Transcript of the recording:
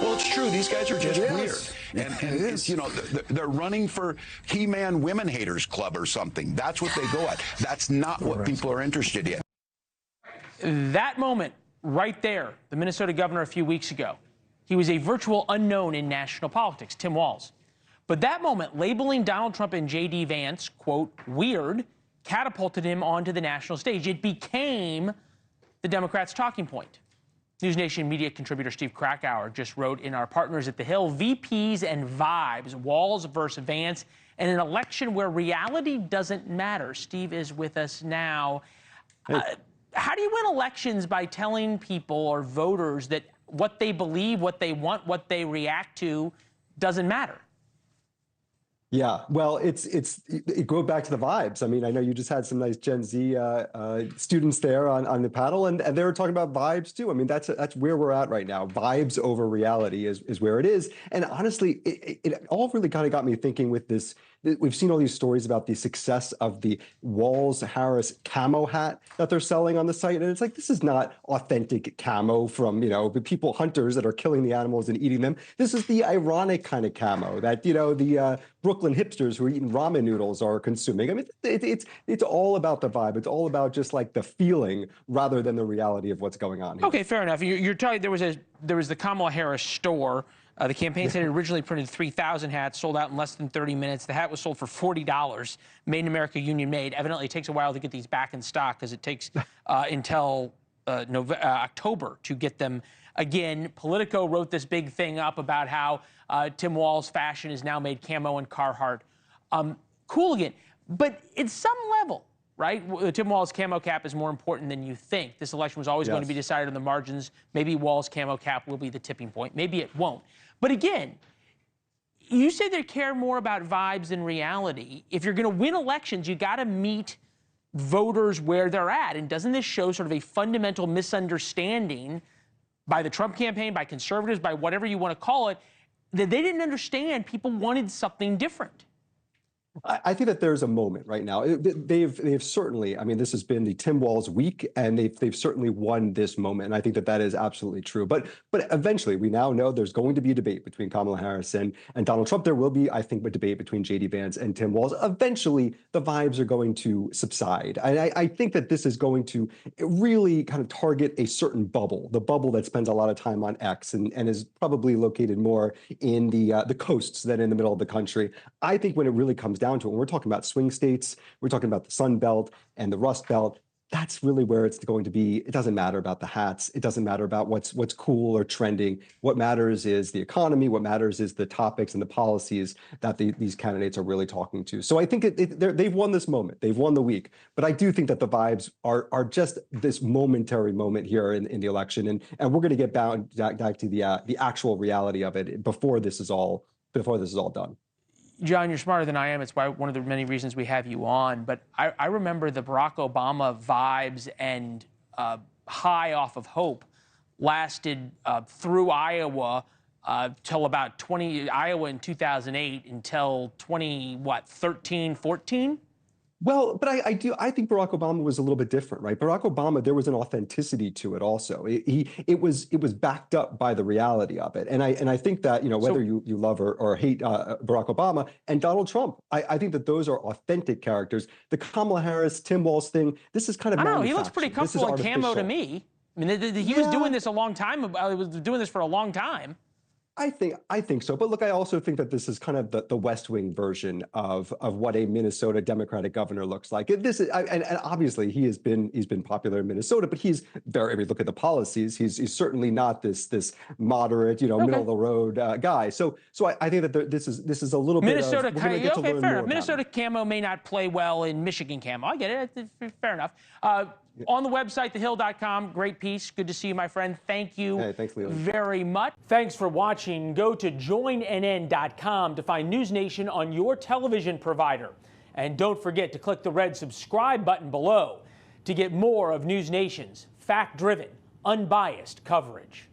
Well, it's true. These guys are just weird. And it's, you know, they're running for He-Man Women Haters Club or something. That's what they go at. That's not what people are interested in. That moment right there, the Minnesota governor a few weeks ago, he was a virtual unknown in national politics, Tim Walz. But that moment, labeling Donald Trump and J.D. Vance, quote, weird, catapulted him onto the national stage. It became the Democrats' talking point. NewsNation media contributor Steve Krakauer just wrote in our Partners at the Hill, VPs and vibes, Walz versus Vance, and an election where reality doesn't matter. Steve is with us now. Hey. How do you win elections by telling people or voters that what they believe, what they want, what they react to doesn't matter? Yeah, well, it goes back to the vibes. I mean, I know you just had some nice Gen Z students there on the panel, and they were talking about vibes too. I mean, that's where we're at right now. Vibes over reality is where it is. And honestly, it all really kind of got me thinking with this. We've seen all these stories about the success of the Walz-Harris camo hat that they're selling on the site. And it's like, this is not authentic camo from, the hunters that are killing the animals and eating them. This is the ironic kind of camo that, the Brooklyn hipsters who are eating ramen noodles are consuming. I mean, it's all about the vibe. It's all about just like the feeling rather than the reality of what's going on here. Okay, fair enough. You're talking, there was the Kamala Harris store. The campaign said it originally printed 3,000 hats, sold out in less than 30 minutes. The hat was sold for $40, made in America, union made. Evidently, it takes a while to get these back in stock because it takes until October to get them again. Politico wrote this big thing up about how Tim Walz fashion is now made camo and Carhartt cool again. But at some level, right, the Tim Walz camo cap is more important than you think. This election was always going to be decided on the margins. Maybe Walz camo cap will be the tipping point. Maybe it won't. But again, you say they care more about vibes than reality. If you're going to win elections, you got to meet voters where they're at. And doesn't this show sort of a fundamental misunderstanding by the Trump campaign, by conservatives, by whatever you want to call it, that they didn't understand people wanted something different? I think that there's a moment right now. They've certainly, I mean, this has been the Tim Walz week, and they've certainly won this moment. And I think that is absolutely true. But eventually, we now know there's going to be a debate between Kamala Harris and Donald Trump. There will be, I think, a debate between J.D. Vance and Tim Walz. Eventually, the vibes are going to subside. I think that this is going to really kind of target a certain bubble, the bubble that spends a lot of time on X and is probably located more in the coasts than in the middle of the country. I think when it really comes down to it, when we're talking about swing states, we're talking about the Sun Belt and the Rust Belt, that's really where it's going to be. It doesn't matter about the hats. It doesn't matter about what's cool or trending. What matters is the economy. What matters is the topics and the policies that these candidates are really talking to. So I think they've won this moment. They've won the week. But I do think that the vibes are just this momentary moment here in the election. And we're going to get back to the actual reality of it before this is all done. John, you're smarter than I am. It's why one of the many reasons we have you on. But I remember the Barack Obama vibes and high off of hope lasted through Iowa till about Iowa in 2008 until 13, 14? Well, but I think Barack Obama was a little bit different, right? Barack Obama, there was an authenticity to it also. It was backed up by the reality of it. And I think that, whether you love or hate Barack Obama and Donald Trump, I think that those are authentic characters. The Kamala Harris, Tim Walz thing, this is kind of I don't know, he looks pretty comfortable in camo to me. I mean, he was doing this a long time. He was doing this for a long time. I think so. But look, I also think that this is kind of the West Wing version of what a Minnesota Democratic governor looks like. This is, and obviously he's been popular in Minnesota, but he's very, I mean, look at the policies. He's certainly not this moderate, middle of the road guy. So I think that this is a little Minnesota bit of, okay, fair enough. Minnesota camo may not play well in Michigan camo. I get it. Fair enough. On the website, thehill.com. Great piece. Good to see you, my friend. Thank you thanks, Leland. very much. Thanks for watching. Go to joinnn.com to find NewsNation on your television provider. And don't forget to click the red subscribe button below to get more of NewsNation's fact-driven, unbiased coverage.